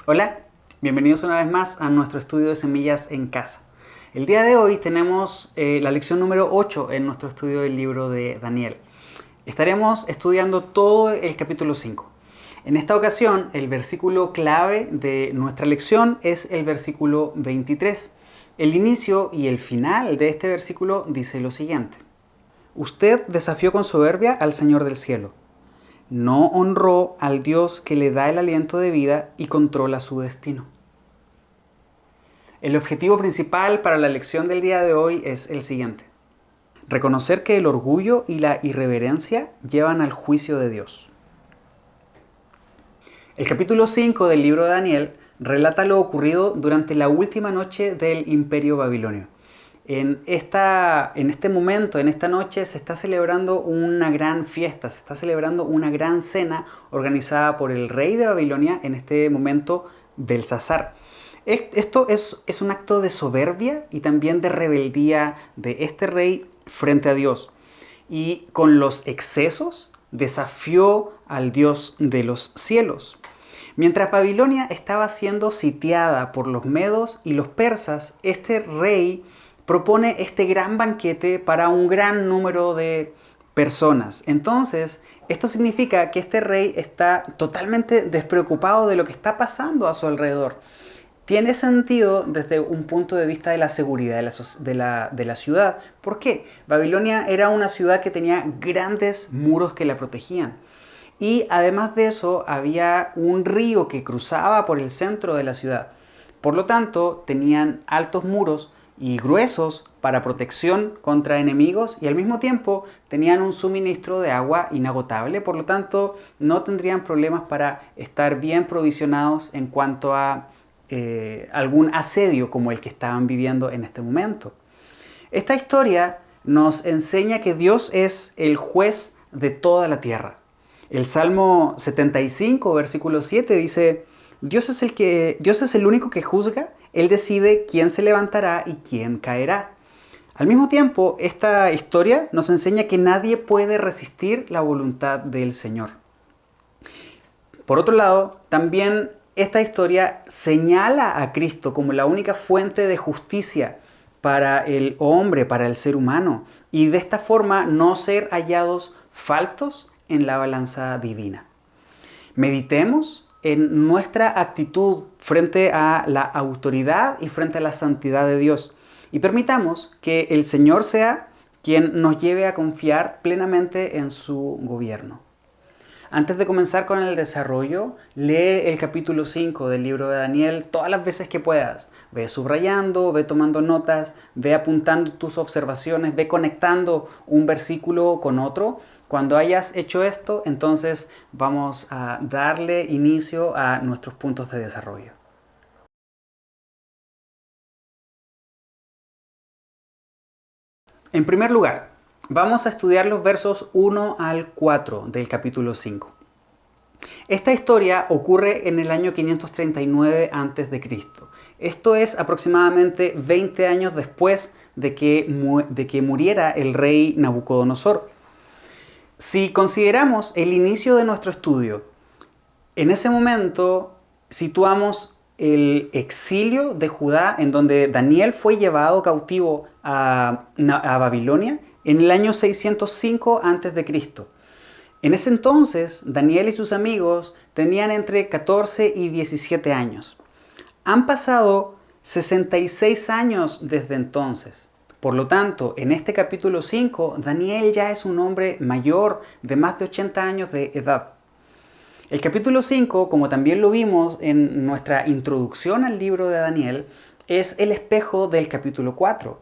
Hola, bienvenidos una vez más a nuestro estudio de semillas en casa. El día de hoy tenemos la lección número 8 en nuestro estudio del libro de Daniel. Estaremos estudiando todo el capítulo 5. En esta ocasión, el versículo clave de nuestra lección es el versículo 23. El inicio y el final de este versículo dice lo siguiente: Usted desafió con soberbia al Señor del cielo. No honró al Dios que le da el aliento de vida y controla su destino. El objetivo principal para la lección del día de hoy es el siguiente: reconocer que el orgullo y la irreverencia llevan al juicio de Dios. El capítulo 5 del libro de Daniel relata lo ocurrido durante la última noche del Imperio Babilonio. En este momento, en esta noche, se está celebrando una gran fiesta, se está celebrando una gran cena organizada por el rey de Babilonia, en este momento Belsasar. Esto es un acto de soberbia y también de rebeldía de este rey frente a Dios. Y con los excesos desafió al Dios de los cielos. Mientras Babilonia estaba siendo sitiada por los medos y los persas, este rey propone este gran banquete para un gran número de personas. Entonces, esto significa que este rey está totalmente despreocupado de lo que está pasando a su alrededor. Tiene sentido desde un punto de vista de la seguridad de la ciudad. ¿Por qué? Babilonia era una ciudad que tenía grandes muros que la protegían. Y además de eso, había un río que cruzaba por el centro de la ciudad. Por lo tanto, tenían altos muros y gruesos para protección contra enemigos y al mismo tiempo tenían un suministro de agua inagotable. Por lo tanto, no tendrían problemas para estar bien provisionados en cuanto a algún asedio como el que estaban viviendo en este momento. Esta historia nos enseña que Dios es el juez de toda la tierra. El Salmo 75, versículo 7 dice: Dios es el único que juzga, Él decide quién se levantará y quién caerá. Al mismo tiempo, esta historia nos enseña que nadie puede resistir la voluntad del Señor. Por otro lado, también esta historia señala a Cristo como la única fuente de justicia para el hombre, para el ser humano, y de esta forma no ser hallados faltos en la balanza divina. Meditemos en nuestra actitud frente a la autoridad y frente a la santidad de Dios y permitamos que el Señor sea quien nos lleve a confiar plenamente en su gobierno. Antes de comenzar con el desarrollo, lee el capítulo 5 del libro de Daniel todas las veces que puedas. Ve subrayando, ve tomando notas, ve apuntando tus observaciones, ve conectando un versículo con otro. Cuando hayas hecho esto, entonces vamos a darle inicio a nuestros puntos de desarrollo. En primer lugar, vamos a estudiar los versos 1 al 4 del capítulo 5. Esta historia ocurre en el año 539 a.C. Esto es aproximadamente 20 años después de que muriera el rey Nabucodonosor. Si consideramos el inicio de nuestro estudio, en ese momento situamos el exilio de Judá, en donde Daniel fue llevado cautivo a Babilonia en el año 605 a.C. En ese entonces, Daniel y sus amigos tenían entre 14 y 17 años. Han pasado 66 años desde entonces. Por lo tanto, en este capítulo 5, Daniel ya es un hombre mayor de más de 80 años de edad. El capítulo 5, como también lo vimos en nuestra introducción al libro de Daniel, es el espejo del capítulo 4.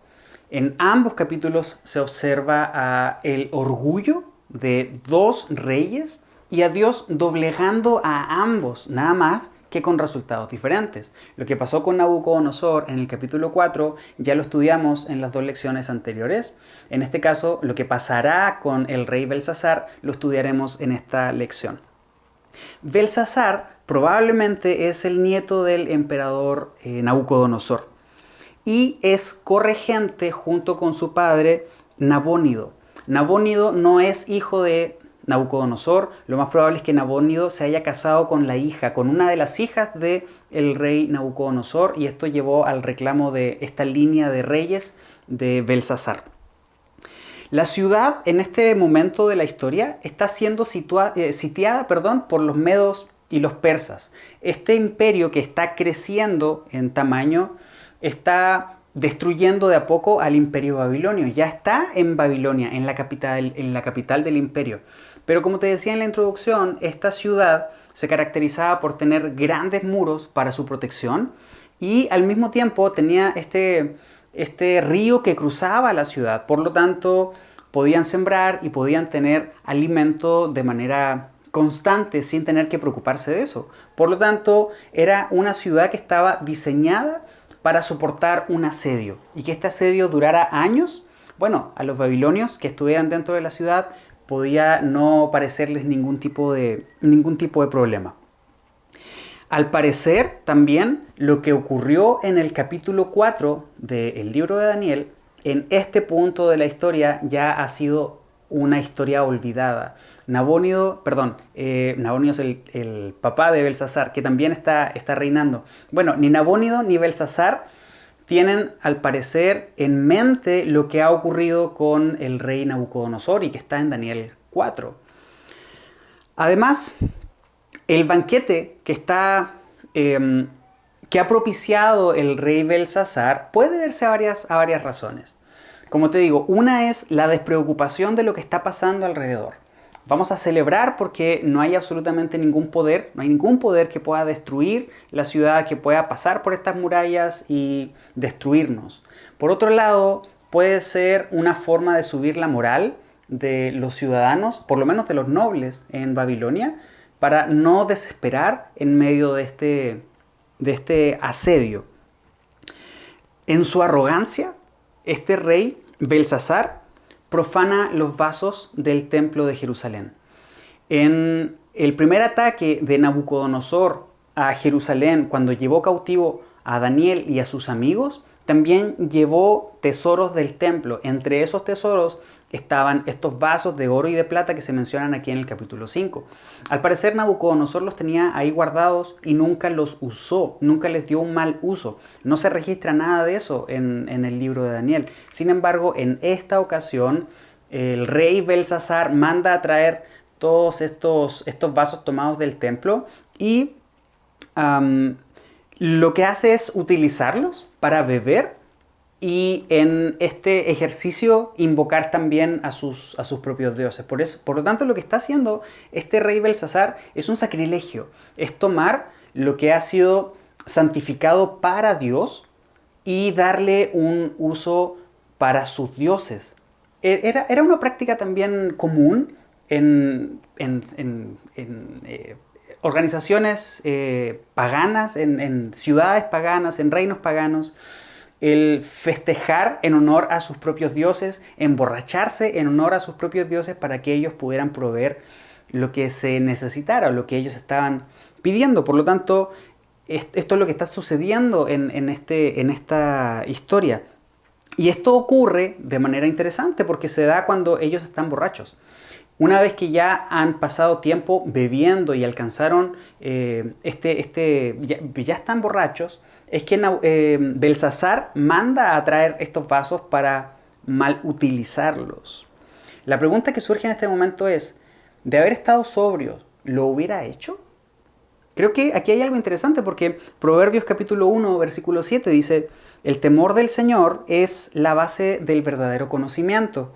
En ambos capítulos se observa el orgullo de dos reyes y a Dios doblegando a ambos, nada más que con resultados diferentes. Lo que pasó con Nabucodonosor en el capítulo 4 ya lo estudiamos en las dos lecciones anteriores. En este caso, lo que pasará con el rey Belsasar lo estudiaremos en esta lección. Belsasar probablemente es el nieto del emperador Nabucodonosor y es corregente junto con su padre Nabónido. Nabónido no es hijo de Nabucodonosor, lo más probable es que Nabónido se haya casado con con una de las hijas del rey Nabucodonosor, y esto llevó al reclamo de esta línea de reyes de Belsasar. La ciudad en este momento de la historia está siendo sitiada por los medos y los persas. Este imperio que está creciendo en tamaño está destruyendo de a poco al imperio babilonio. Ya está en Babilonia, en la capital del imperio. Pero como te decía en la introducción, esta ciudad se caracterizaba por tener grandes muros para su protección y al mismo tiempo tenía este río que cruzaba la ciudad. Por lo tanto, podían sembrar y podían tener alimento de manera constante sin tener que preocuparse de eso. Por lo tanto, era una ciudad que estaba diseñada para soportar un asedio y que este asedio durara años. Bueno, a los babilonios que estuvieran dentro de la ciudad podía no parecerles ningún tipo de problema. Al parecer, también lo que ocurrió en el capítulo 4 del libro de Daniel, en este punto de la historia ya ha sido una historia olvidada. Nabónido es el papá de Belsasar, que también está reinando. Bueno, ni Nabónido ni Belsasar tienen al parecer en mente lo que ha ocurrido con el rey Nabucodonosor y que está en Daniel 4. Además, el banquete que ha propiciado el rey Belsasar puede verse a varias razones. Como te digo, una es la despreocupación de lo que está pasando alrededor. Vamos a celebrar porque no hay absolutamente ningún poder, no hay ningún poder que pueda destruir la ciudad, que pueda pasar por estas murallas y destruirnos. Por otro lado, puede ser una forma de subir la moral de los ciudadanos, por lo menos de los nobles en Babilonia, para no desesperar en medio de este asedio. En su arrogancia, este rey Belsasar profana los vasos del templo de Jerusalén. En el primer ataque de Nabucodonosor a Jerusalén, cuando llevó cautivo a Daniel y a sus amigos, también llevó tesoros del templo. Entre esos tesoros estaban estos vasos de oro y de plata que se mencionan aquí en el capítulo 5. Al parecer Nabucodonosor los tenía ahí guardados y nunca los usó, nunca les dio un mal uso. No se registra nada de eso en el libro de Daniel. Sin embargo, en esta ocasión, el rey Belsasar manda a traer todos estos vasos tomados del templo y lo que hace es utilizarlos para beber y en este ejercicio invocar también a sus propios dioses. Por lo tanto, lo que está haciendo este rey Belsasar es un sacrilegio. Es tomar lo que ha sido santificado para Dios y darle un uso para sus dioses. Era una práctica también común en organizaciones paganas, en ciudades paganas, en reinos paganos, el festejar en honor a sus propios dioses, emborracharse en honor a sus propios dioses para que ellos pudieran proveer lo que se necesitara o lo que ellos estaban pidiendo. Por lo tanto, esto es lo que está sucediendo en esta historia. Y esto ocurre de manera interesante porque se da cuando ellos están borrachos. Una vez que ya han pasado tiempo bebiendo y alcanzaron ya están borrachos, es que Belsasar manda a traer estos vasos para mal utilizarlos. La pregunta que surge en este momento es, ¿de haber estado sobrios, lo hubiera hecho? Creo que aquí hay algo interesante porque Proverbios capítulo 1, versículo 7 dice, el temor del Señor es la base del verdadero conocimiento,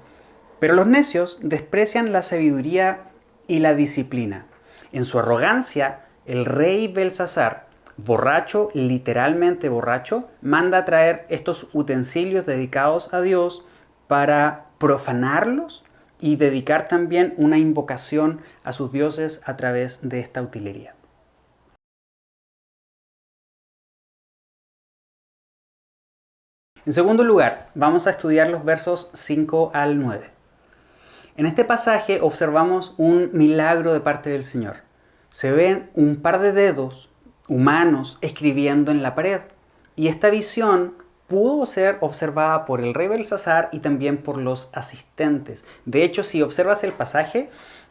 pero los necios desprecian la sabiduría y la disciplina. En su arrogancia, el rey Belsasar, borracho, literalmente borracho, manda a traer estos utensilios dedicados a Dios para profanarlos y dedicar también una invocación a sus dioses a través de esta utilería. En segundo lugar, vamos a estudiar los versos 5 al 9. En este pasaje observamos un milagro de parte del Señor. Se ven un par de dedos humanos escribiendo en la pared. Y esta visión pudo ser observada por el rey Belsasar y también por los asistentes. De hecho, si observas el pasaje,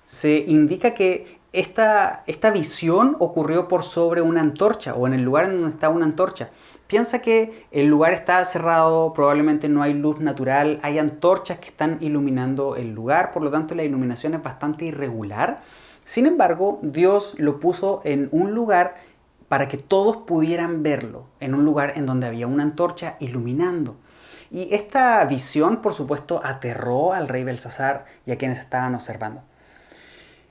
se indica que esta visión ocurrió por sobre una antorcha o en el lugar en donde está una antorcha. Piensa que el lugar está cerrado, probablemente no hay luz natural, hay antorchas que están iluminando el lugar, por lo tanto la iluminación es bastante irregular. Sin embargo, Dios lo puso en un lugar para que todos pudieran verlo, en un lugar en donde había una antorcha iluminando. Y esta visión, por supuesto, aterró al rey Belsasar y a quienes estaban observando.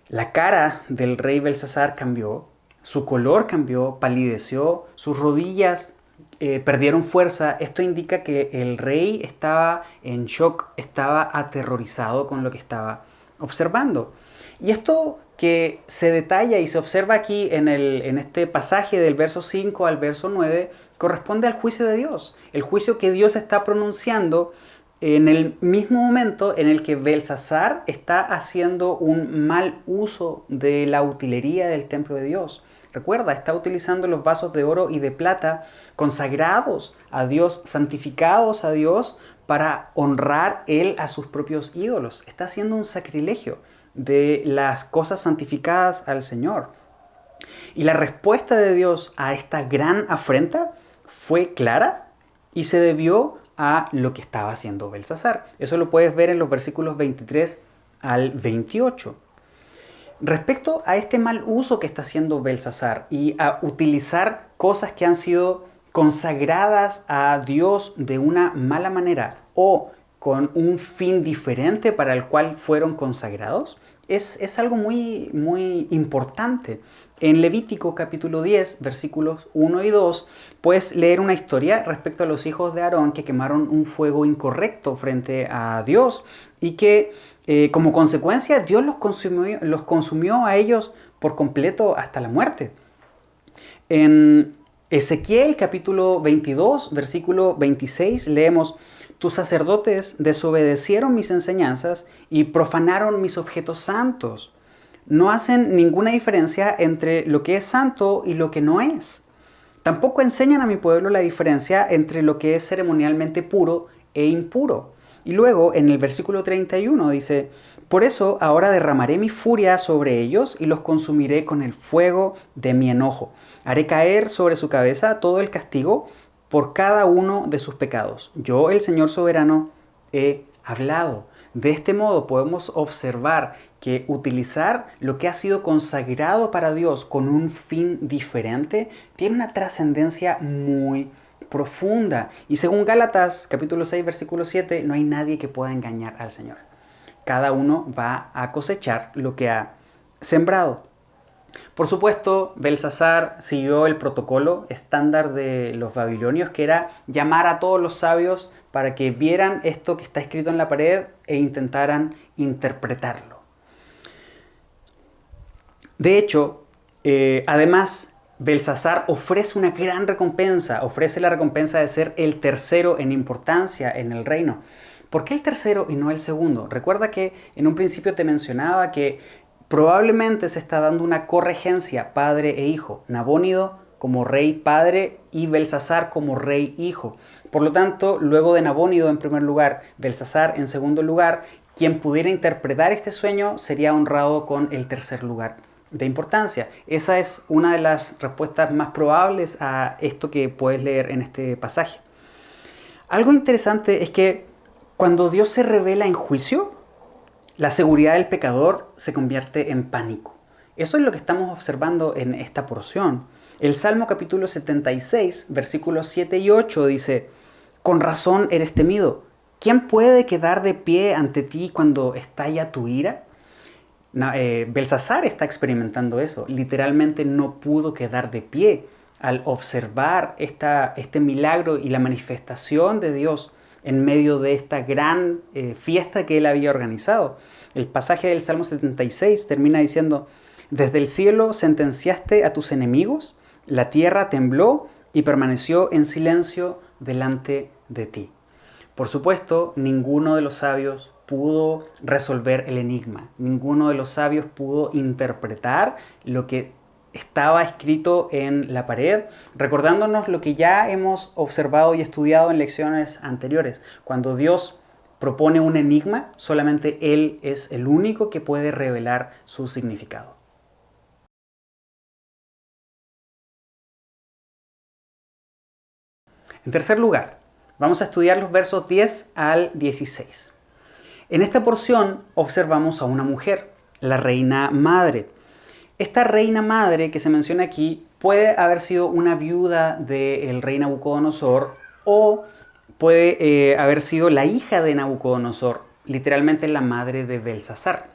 La cara del rey Belsasar cambió, su color cambió, palideció, sus rodillas perdieron fuerza. Esto indica que el rey estaba en shock, estaba aterrorizado con lo que estaba observando. Y esto que se detalla y se observa aquí en este pasaje del verso 5 al verso 9 corresponde al juicio de Dios, el juicio que Dios está pronunciando en el mismo momento en el que Belsasar está haciendo un mal uso de la utilería del templo de Dios. Recuerda, está utilizando los vasos de oro y de plata consagrados a Dios, santificados a Dios, para honrar él a sus propios ídolos. Está haciendo un sacrilegio de las cosas santificadas al Señor. Y la respuesta de Dios a esta gran afrenta fue clara y se debió a lo que estaba haciendo Belsasar. Eso lo puedes ver en los versículos 23 al 28. Respecto a este mal uso que está haciendo Belsasar y a utilizar cosas que han sido consagradas a Dios de una mala manera o con un fin diferente para el cual fueron consagrados, es algo muy, muy importante. En Levítico capítulo 10, versículos 1 y 2, puedes leer una historia respecto a los hijos de Aarón que quemaron un fuego incorrecto frente a Dios y que como consecuencia Dios los consumió a ellos por completo hasta la muerte. En Ezequiel capítulo 22, versículo 26, leemos: tus sacerdotes desobedecieron mis enseñanzas y profanaron mis objetos santos. No hacen ninguna diferencia entre lo que es santo y lo que no es. Tampoco enseñan a mi pueblo la diferencia entre lo que es ceremonialmente puro e impuro. Y luego en el versículo 31 dice: por eso ahora derramaré mi furia sobre ellos y los consumiré con el fuego de mi enojo. Haré caer sobre su cabeza todo el castigo por cada uno de sus pecados. Yo, el Señor soberano, he hablado. De este modo podemos observar que utilizar lo que ha sido consagrado para Dios con un fin diferente tiene una trascendencia muy profunda. Y según Gálatas capítulo 6 versículo 7, no hay nadie que pueda engañar al Señor. Cada uno va a cosechar lo que ha sembrado. Por supuesto, Belsasar siguió el protocolo estándar de los babilonios, que era llamar a todos los sabios para que vieran esto que está escrito en la pared e intentaran interpretarlo. De hecho, además, Belsasar ofrece una gran recompensa, ofrece la recompensa de ser el tercero en importancia en el reino. ¿Por qué el tercero y no el segundo? Recuerda que en un principio te mencionaba que probablemente se está dando una corregencia padre e hijo. Nabónido como rey padre y Belsasar como rey hijo. Por lo tanto, luego de Nabónido en primer lugar, Belsasar en segundo lugar, quien pudiera interpretar este sueño sería honrado con el tercer lugar de importancia. Esa es una de las respuestas más probables a esto que puedes leer en este pasaje. Algo interesante es que cuando Dios se revela en juicio, la seguridad del pecador se convierte en pánico. Eso es lo que estamos observando en esta porción. El Salmo capítulo 76, versículos 7 y 8 dice: con razón eres temido. ¿Quién puede quedar de pie ante ti cuando estalla tu ira? Belsasar está experimentando eso. Literalmente no pudo quedar de pie al observar este milagro y la manifestación de Dios en medio de esta gran fiesta que él había organizado. El pasaje del Salmo 76 termina diciendo: desde el cielo sentenciaste a tus enemigos, la tierra tembló y permaneció en silencio delante de ti. Por supuesto, ninguno de los sabios pudo resolver el enigma. Ninguno de los sabios pudo interpretar lo que estaba escrito en la pared, recordándonos lo que ya hemos observado y estudiado en lecciones anteriores. Cuando Dios propone un enigma, solamente Él es el único que puede revelar su significado. En tercer lugar, vamos a estudiar los versos 10 al 16. En esta porción observamos a una mujer, la reina madre. Esta reina madre que se menciona aquí puede haber sido una viuda del rey Nabucodonosor o puede haber sido la hija de Nabucodonosor, literalmente la madre de Belsasar.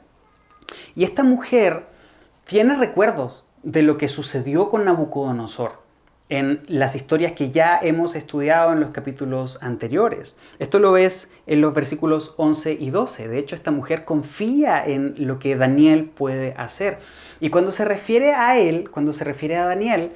Y esta mujer tiene recuerdos de lo que sucedió con Nabucodonosor en las historias que ya hemos estudiado en los capítulos anteriores. Esto lo ves en los versículos 11 y 12. De hecho, esta mujer confía en lo que Daniel puede hacer. Y cuando se refiere a él, cuando se refiere a Daniel,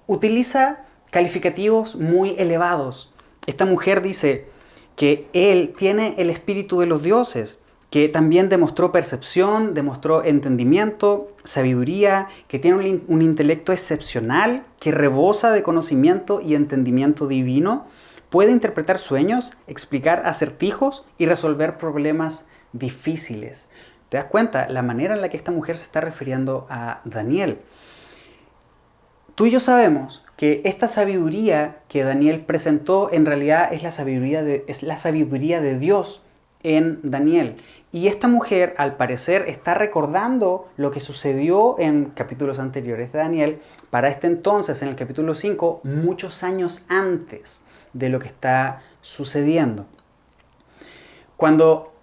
utiliza calificativos muy elevados. Esta mujer dice que él tiene el espíritu de los dioses, que también demostró percepción, demostró entendimiento, sabiduría, que tiene un intelecto excepcional, que rebosa de conocimiento y entendimiento divino, puede interpretar sueños, explicar acertijos y resolver problemas difíciles. ¿Te das cuenta? La manera en la que esta mujer se está refiriendo a Daniel. Tú y yo sabemos que esta sabiduría que Daniel presentó en realidad es la sabiduría de Dios en Daniel. Y esta mujer, al parecer, está recordando lo que sucedió en capítulos anteriores de Daniel, para este entonces, en el capítulo 5, muchos años antes de lo que está sucediendo. Cuando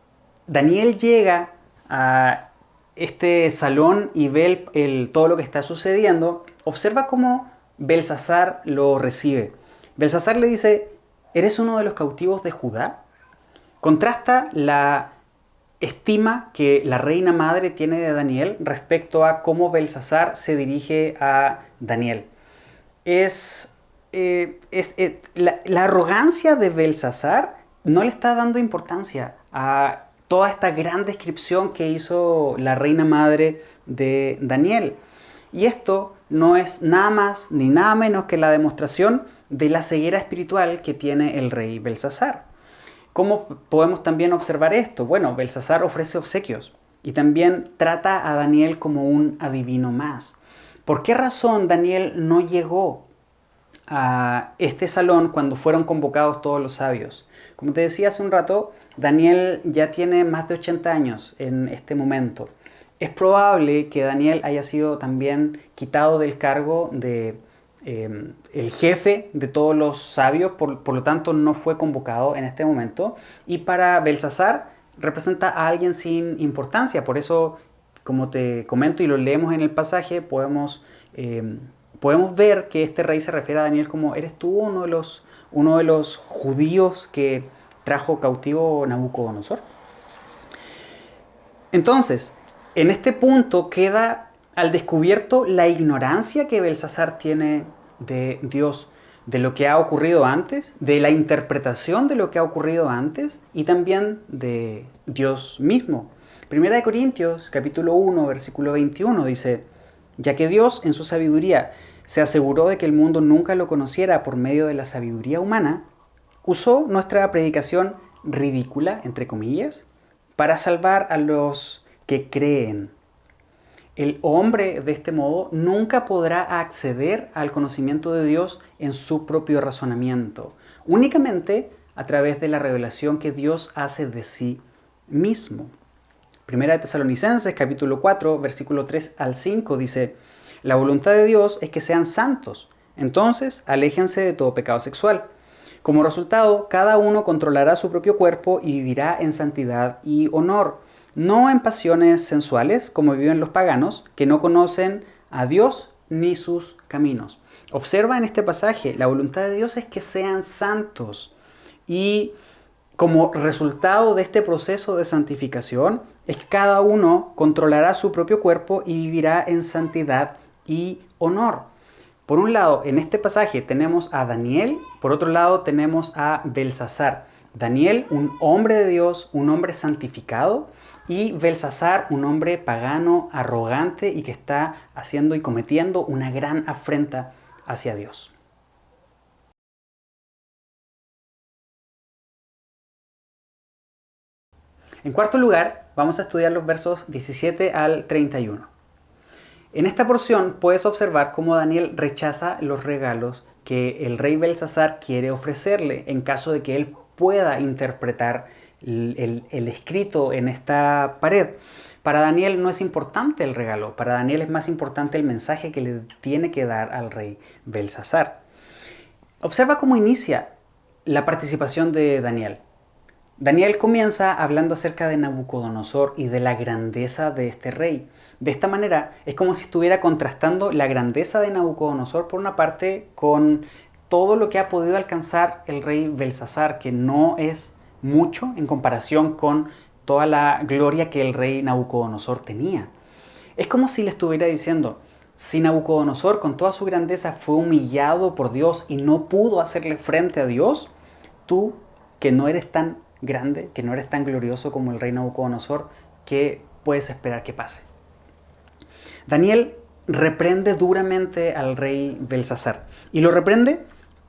Daniel llega a este salón y ve todo lo que está sucediendo, observa cómo Belsasar lo recibe. Belsasar le dice: ¿eres uno de los cautivos de Judá? Contrasta la estima que la reina madre tiene de Daniel respecto a cómo Belsasar se dirige a Daniel. La arrogancia de Belsasar no le está dando importancia a toda esta gran descripción que hizo la reina madre de Daniel. Y esto no es nada más ni nada menos que la demostración de la ceguera espiritual que tiene el rey Belsasar. ¿Cómo podemos también observar esto? Bueno, Belsasar ofrece obsequios y también trata a Daniel como un adivino más. ¿Por qué razón Daniel no llegó a este salón cuando fueron convocados todos los sabios? Como te decía hace un rato, Daniel ya tiene más de 80 años en este momento. Es probable que Daniel haya sido también quitado del cargo de el jefe de todos los sabios, por lo tanto no fue convocado en este momento. Y para Belsasar representa a alguien sin importancia. Por eso, como te comento y lo leemos en el pasaje, podemos ver que este rey se refiere a Daniel como: ¿eres tú uno de los judíos que trajo cautivo Nabucodonosor? Entonces, en este punto queda al descubierto la ignorancia que Belsasar tiene de Dios, de lo que ha ocurrido antes, de la interpretación de lo que ha ocurrido antes y también de Dios mismo. Primera de Corintios, capítulo 1, versículo 21 dice: ya que Dios en su sabiduría se aseguró de que el mundo nunca lo conociera por medio de la sabiduría humana, usó nuestra predicación ridícula, entre comillas, para salvar a los que creen. El hombre, de este modo, nunca podrá acceder al conocimiento de Dios en su propio razonamiento, únicamente a través de la revelación que Dios hace de sí mismo. Primera de Tesalonicenses, capítulo 4, versículo 3 al 5 dice: la voluntad de Dios es que sean santos, entonces aléjense de todo pecado sexual. Como resultado, cada uno controlará su propio cuerpo y vivirá en santidad y honor, no en pasiones sensuales como viven los paganos, que no conocen a Dios ni sus caminos. Observa en este pasaje, la voluntad de Dios es que sean santos. Y como resultado de este proceso de santificación, es que cada uno controlará su propio cuerpo y vivirá en santidad y honor. Por un lado, en este pasaje tenemos a Daniel, por otro lado tenemos a Belsasar. Daniel, un hombre de Dios, un hombre santificado, y Belsasar, un hombre pagano, arrogante y que está haciendo y cometiendo una gran afrenta hacia Dios. En cuarto lugar, vamos a estudiar los versos 17 al 31. En esta porción puedes observar cómo Daniel rechaza los regalos que el rey Belsasar quiere ofrecerle en caso de que él pueda interpretar el escrito en esta pared. Para Daniel no es importante el regalo, para Daniel es más importante el mensaje que le tiene que dar al rey Belsasar. Observa cómo inicia la participación de Daniel. Daniel comienza hablando acerca de Nabucodonosor y de la grandeza de este rey. De esta manera es como si estuviera contrastando la grandeza de Nabucodonosor por una parte con todo lo que ha podido alcanzar el rey Belsasar, que no es mucho en comparación con toda la gloria que el rey Nabucodonosor tenía. Es como si le estuviera diciendo, si Nabucodonosor con toda su grandeza fue humillado por Dios y no pudo hacerle frente a Dios, tú que no eres tan grande, que no eres tan glorioso como el rey Nabucodonosor, ¿qué puedes esperar que pase? Daniel reprende duramente al rey Belsasar y lo reprende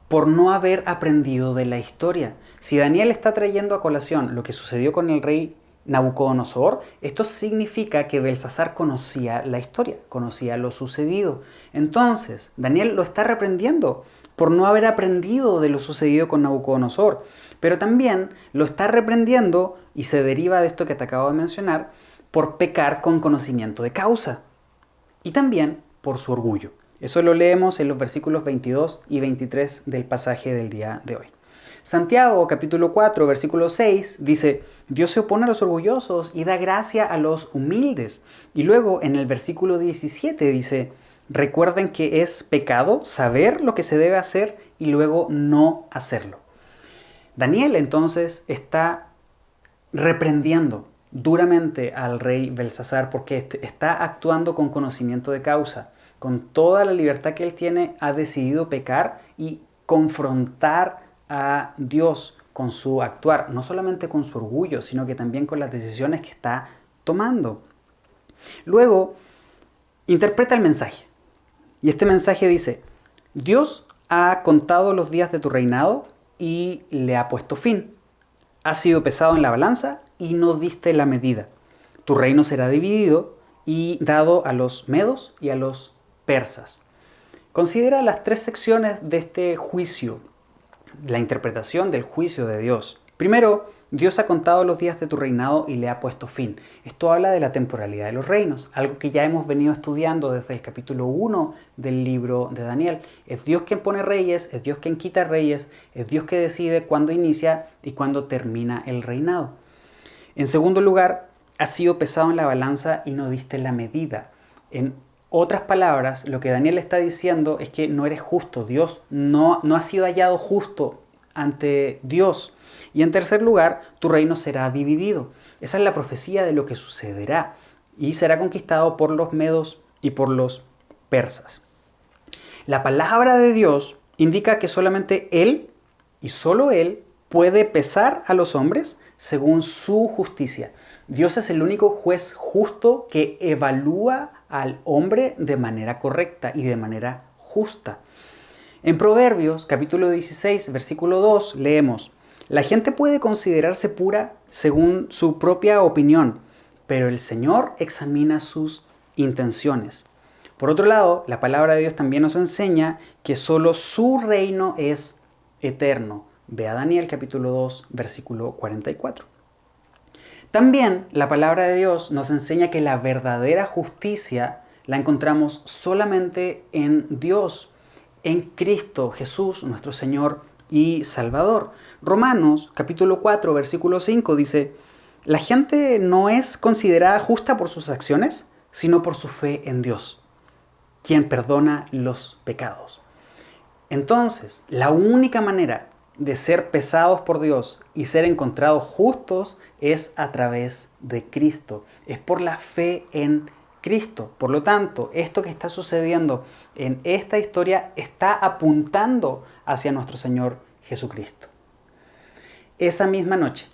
por no haber aprendido de la historia. Si Daniel está trayendo a colación lo que sucedió con el rey Nabucodonosor, esto significa que Belsasar conocía la historia, conocía lo sucedido. Entonces, Daniel lo está reprendiendo por no haber aprendido de lo sucedido con Nabucodonosor, pero también lo está reprendiendo, y se deriva de esto que te acabo de mencionar, por pecar con conocimiento de causa y también por su orgullo. Eso lo leemos en los versículos 22 y 23 del pasaje del día de hoy. Santiago capítulo 4 versículo 6 dice, Dios se opone a los orgullosos y da gracia a los humildes. Y luego en el versículo 17 dice, recuerden que es pecado saber lo que se debe hacer y luego no hacerlo. Daniel entonces está reprendiendo duramente al rey Belsasar porque está actuando con conocimiento de causa. Con toda la libertad que él tiene, ha decidido pecar y confrontar a Dios con su actuar, no solamente con su orgullo, sino que también con las decisiones que está tomando. Luego, interpreta el mensaje. Y este mensaje dice, Dios ha contado los días de tu reinado y le ha puesto fin. Has sido pesado en la balanza y no diste la medida. Tu reino será dividido y dado a los medos y a los persas. Considera las tres secciones de este juicio, la interpretación del juicio de Dios. Primero, Dios ha contado los días de tu reinado y le ha puesto fin. Esto habla de la temporalidad de los reinos, algo que ya hemos venido estudiando desde el capítulo 1 del libro de Daniel. Es Dios quien pone reyes, es Dios quien quita reyes, es Dios que decide cuándo inicia y cuándo termina el reinado. En segundo lugar, has sido pesado en la balanza y no diste la medida. En otras palabras, lo que Daniel está diciendo es que no eres justo. Dios no ha sido hallado justo ante Dios. Y en tercer lugar, tu reino será dividido. Esa es la profecía de lo que sucederá. Y será conquistado por los medos y por los persas. La palabra de Dios indica que solamente Él y solo Él puede pesar a los hombres según su justicia. Dios es el único juez justo que evalúa al hombre de manera correcta y de manera justa. En Proverbios, capítulo 16, versículo 2, leemos, la gente puede considerarse pura según su propia opinión, pero el Señor examina sus intenciones. Por otro lado, la palabra de Dios también nos enseña que solo su reino es eterno. Ve a Daniel, capítulo 2, versículo 44. También la palabra de Dios nos enseña que la verdadera justicia la encontramos solamente en Dios, en Cristo Jesús, nuestro Señor y Salvador. Romanos capítulo 4, versículo 5 dice, la gente no es considerada justa por sus acciones, sino por su fe en Dios, quien perdona los pecados. Entonces, la única manera de ser pesados por Dios y ser encontrados justos es a través de Cristo. Es por la fe en Cristo. Por lo tanto, esto que está sucediendo en esta historia está apuntando hacia nuestro Señor Jesucristo. Esa misma noche,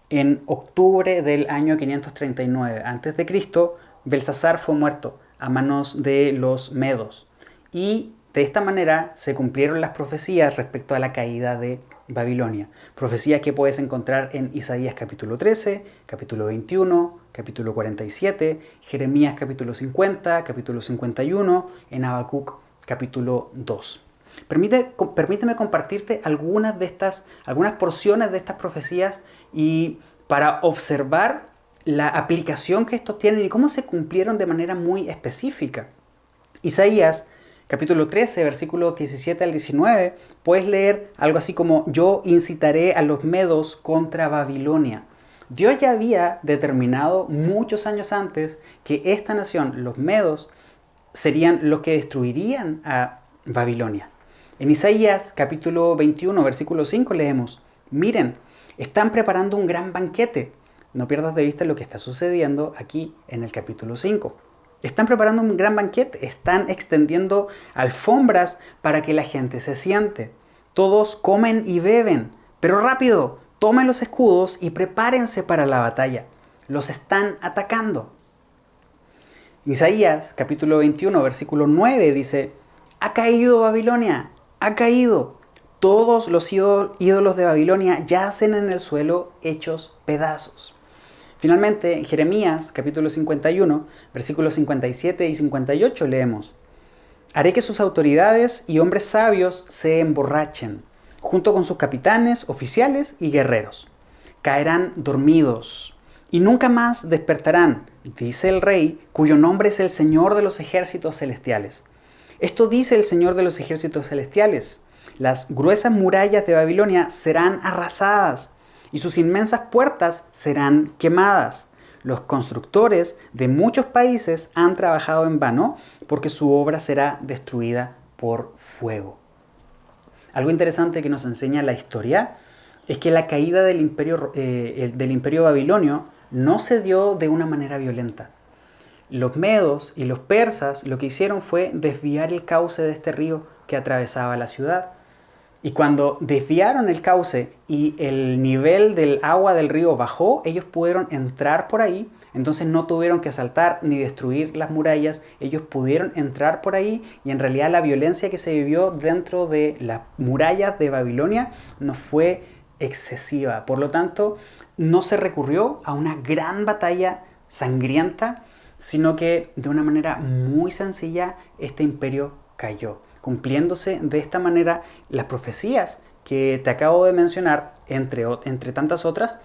en octubre del año 539 a.C., Belsasar fue muerto a manos de los medos. Y de esta manera se cumplieron las profecías respecto a la caída de Babilonia. Profecías que puedes encontrar en Isaías capítulo 13, capítulo 21, capítulo 47, Jeremías capítulo 50, capítulo 51, en Habacuc capítulo 2. Permíteme compartirte algunas porciones de estas profecías y para observar la aplicación que estos tienen y cómo se cumplieron de manera muy específica. Isaías capítulo 13, versículos 17 al 19, puedes leer algo así como: yo incitaré a los medos contra Babilonia. Dios ya había determinado muchos años antes que esta nación, los medos, serían los que destruirían a Babilonia. En Isaías capítulo 21, versículo 5 leemos: miren, están preparando un gran banquete. No pierdas de vista lo que está sucediendo aquí en el capítulo 5. Están preparando un gran banquete, están extendiendo alfombras para que la gente se siente. Todos comen y beben, pero rápido, tomen los escudos y prepárense para la batalla. Los están atacando. Isaías capítulo 21, versículo 9 dice: ha caído Babilonia, ha caído. Todos los ídolos de Babilonia yacen en el suelo hechos pedazos. Finalmente, en Jeremías capítulo 51, versículos 57 y 58 leemos: haré que sus autoridades y hombres sabios se emborrachen, junto con sus capitanes, oficiales y guerreros. Caerán dormidos y nunca más despertarán, dice el Rey, cuyo nombre es el Señor de los ejércitos celestiales. Esto dice el Señor de los ejércitos celestiales: las gruesas murallas de Babilonia serán arrasadas y sus inmensas puertas serán quemadas. Los constructores de muchos países han trabajado en vano porque su obra será destruida por fuego. Algo interesante que nos enseña la historia es que la caída del imperio babilonio no se dio de una manera violenta. Los medos y los persas lo que hicieron fue desviar el cauce de este río que atravesaba la ciudad. Y cuando desviaron el cauce y el nivel del agua del río bajó, ellos pudieron entrar por ahí. Entonces no tuvieron que asaltar ni destruir las murallas. Ellos pudieron entrar por ahí y en realidad la violencia que se vivió dentro de las murallas de Babilonia no fue excesiva. Por lo tanto, no se recurrió a una gran batalla sangrienta, sino que de una manera muy sencilla este imperio cayó, cumpliéndose de esta manera las profecías que te acabo de mencionar, entre tantas otras,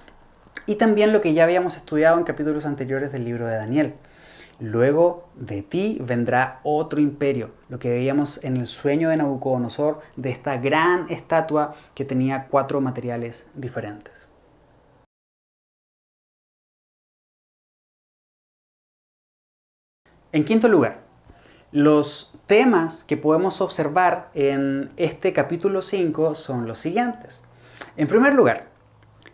y también lo que ya habíamos estudiado en capítulos anteriores del libro de Daniel. Luego de ti vendrá otro imperio, lo que veíamos en el sueño de Nabucodonosor, de esta gran estatua que tenía 4 materiales diferentes. En quinto lugar, los temas que podemos observar en este capítulo 5 son los siguientes. En primer lugar,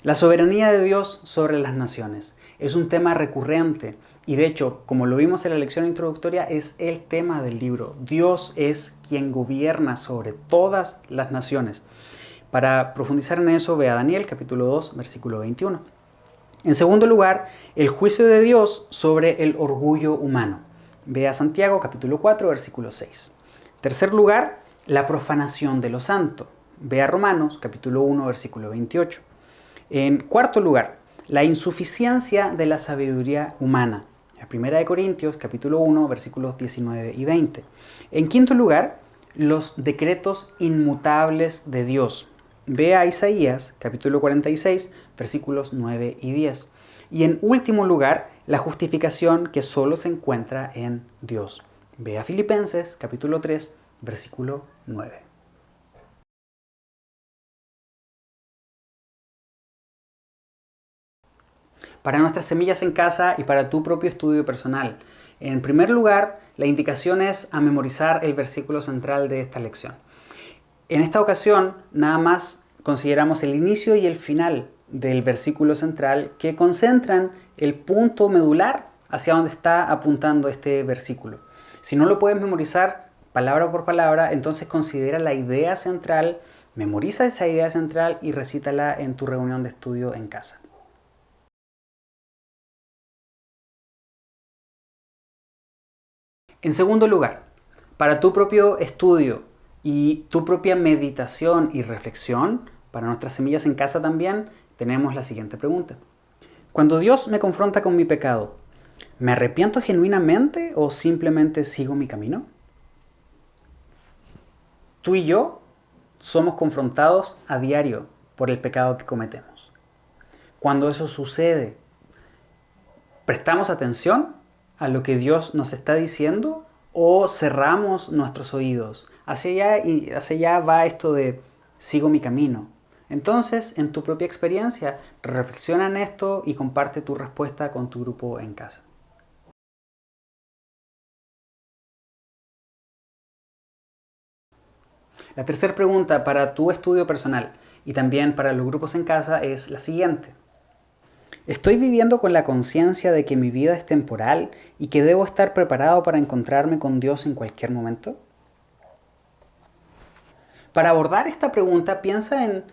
la soberanía de Dios sobre las naciones. Es un tema recurrente y de hecho, como lo vimos en la lección introductoria, es el tema del libro. Dios es quien gobierna sobre todas las naciones. Para profundizar en eso, ve a Daniel capítulo 2, versículo 21. En segundo lugar, el juicio de Dios sobre el orgullo humano. Ve a Santiago capítulo 4, versículo 6. Tercer lugar, la profanación de lo santo. Ve a Romanos capítulo 1, versículo 28. En cuarto lugar, la insuficiencia de la sabiduría humana. La primera de Corintios capítulo 1, versículos 19 y 20. En quinto lugar, los decretos inmutables de Dios. Ve a Isaías capítulo 46, versículos 9 y 10. Y en último lugar, la justificación que solo se encuentra en Dios. Ve a Filipenses capítulo 3, versículo 9. Para nuestras semillas en casa y para tu propio estudio personal. En primer lugar, la indicación es a memorizar el versículo central de esta lección. En esta ocasión, nada más consideramos el inicio y el final del versículo central que concentran el punto medular hacia donde está apuntando este versículo. Si no lo puedes memorizar palabra por palabra, entonces considera la idea central, memoriza esa idea central y recítala en tu reunión de estudio en casa. En segundo lugar, para tu propio estudio y tu propia meditación y reflexión, Para nuestras semillas en casa también tenemos la siguiente pregunta. Cuando Dios me confronta con mi pecado, ¿me arrepiento genuinamente o simplemente sigo mi camino? Tú y yo somos confrontados a diario por el pecado que cometemos. Cuando eso sucede, ¿prestamos atención a lo que Dios nos está diciendo o cerramos nuestros oídos? Hacia allá va esto de sigo mi camino. Entonces, en tu propia experiencia, reflexiona en esto y comparte tu respuesta con tu grupo en casa. La tercera pregunta para tu estudio personal y también para los grupos en casa es la siguiente. ¿Estoy viviendo con la conciencia de que mi vida es temporal y que debo estar preparado para encontrarme con Dios en cualquier momento? Para abordar esta pregunta, piensa en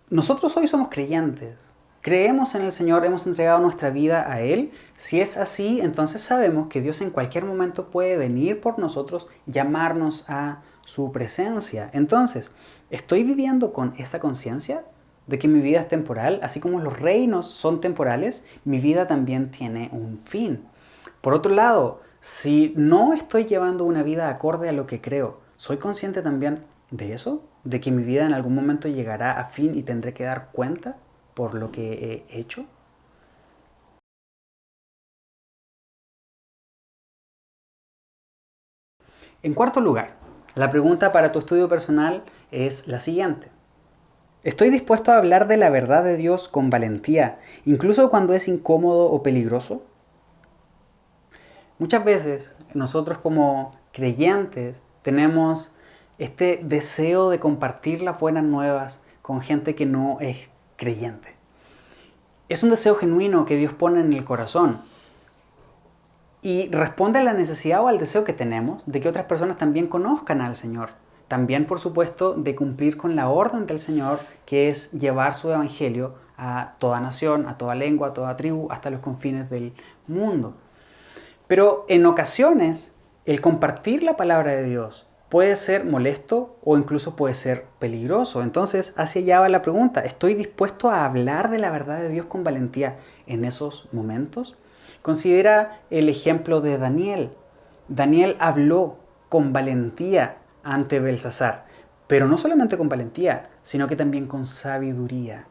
nosotros hoy somos creyentes. Creemos en el Señor, hemos entregado nuestra vida a Él. Si es así, entonces sabemos que Dios en cualquier momento puede venir por nosotros, llamarnos a su presencia. Entonces, ¿estoy viviendo con esa conciencia de que mi vida es temporal? Así como los reinos son temporales, mi vida también tiene un fin. Por otro lado, si no estoy llevando una vida acorde a lo que creo, ¿soy consciente también de eso? ¿De que mi vida en algún momento llegará a fin y tendré que dar cuenta por lo que he hecho? En cuarto lugar, la pregunta para tu estudio personal es la siguiente. ¿Estoy dispuesto a hablar de la verdad de Dios con valentía, incluso cuando es incómodo o peligroso? Muchas veces nosotros como creyentes tenemos este deseo de compartir las buenas nuevas con gente que no es creyente. Es un deseo genuino que Dios pone en el corazón y responde a la necesidad o al deseo que tenemos de que otras personas también conozcan al Señor. También, por supuesto, de cumplir con la orden del Señor, que es llevar su evangelio a toda nación, a toda lengua, a toda tribu, hasta los confines del mundo. Pero en ocasiones, el compartir la palabra de Dios puede ser molesto o incluso puede ser peligroso. Entonces, hacia allá va la pregunta. ¿Estoy dispuesto a hablar de la verdad de Dios con valentía en esos momentos? Considera el ejemplo de Daniel. Daniel habló con valentía ante Belsasar, pero no solamente con valentía, sino que también con sabiduría.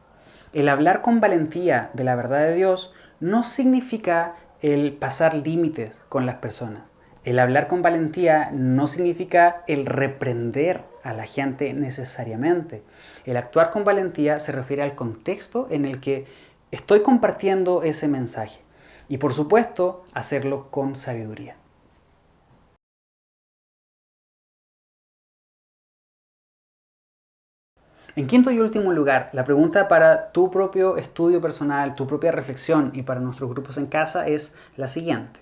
El hablar con valentía de la verdad de Dios no significa el pasar límites con las personas. El hablar con valentía no significa el reprender a la gente necesariamente. El actuar con valentía se refiere al contexto en el que estoy compartiendo ese mensaje. Y por supuesto, hacerlo con sabiduría. En quinto y último lugar, la pregunta para tu propio estudio personal, tu propia reflexión y para nuestros grupos en casa es la siguiente.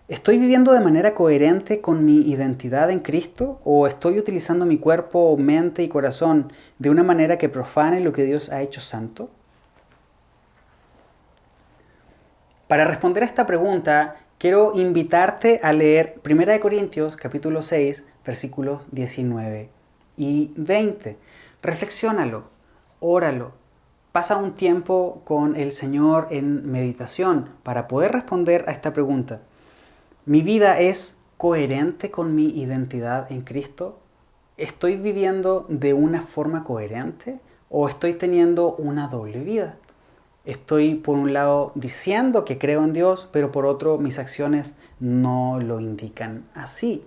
¿Estoy viviendo de manera coherente con mi identidad en Cristo o estoy utilizando mi cuerpo, mente y corazón de una manera que profane lo que Dios ha hecho santo? Para responder a esta pregunta, quiero invitarte a leer 1 Corintios capítulo 6, versículos 19 y 20. Reflexiónalo, óralo, pasa un tiempo con el Señor en meditación para poder responder a esta pregunta. ¿Mi vida es coherente con mi identidad en Cristo? ¿Estoy viviendo de una forma coherente o estoy teniendo una doble vida? Estoy por un lado diciendo que creo en Dios, pero por otro mis acciones no lo indican así.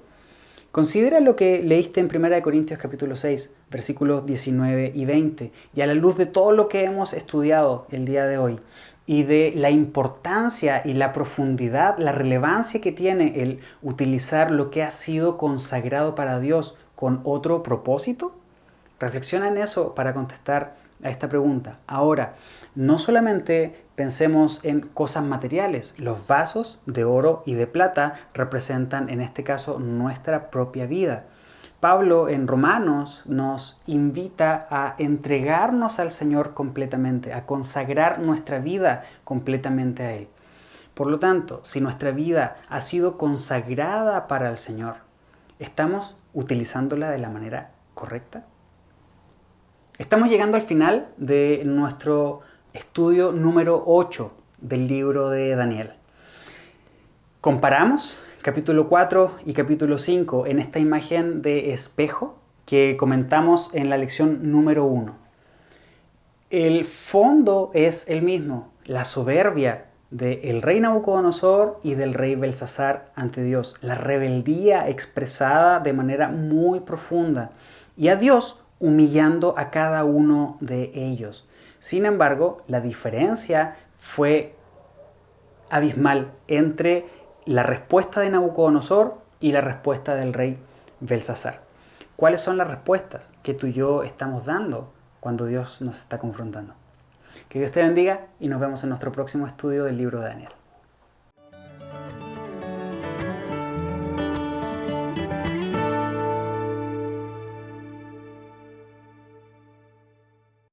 Considera lo que leíste en 1 Corintios capítulo 6, versículos 19 y 20, y a la luz de todo lo que hemos estudiado el día de hoy, y de la importancia y la profundidad, la relevancia que tiene el utilizar lo que ha sido consagrado para Dios con otro propósito, reflexiona en eso para contestar a esta pregunta. Ahora, no solamente pensemos en cosas materiales. Los vasos de oro y de plata representan en este caso nuestra propia vida. Pablo en Romanos nos invita a entregarnos al Señor completamente, a consagrar nuestra vida completamente a Él. Por lo tanto, si nuestra vida ha sido consagrada para el Señor, ¿estamos utilizándola de la manera correcta? Estamos llegando al final de nuestro estudio número 8 del libro de Daniel. Comparamos capítulo 4 y capítulo 5 en esta imagen de espejo que comentamos en la lección número 1. El fondo es el mismo, la soberbia del rey Nabucodonosor y del rey Belsasar ante Dios, la rebeldía expresada de manera muy profunda y a Dios humillando a cada uno de ellos. Sin embargo, la diferencia fue abismal entre la respuesta de Nabucodonosor y la respuesta del rey Belsasar. ¿Cuáles son las respuestas que tú y yo estamos dando cuando Dios nos está confrontando? Que Dios te bendiga y nos vemos en nuestro próximo estudio del libro de Daniel.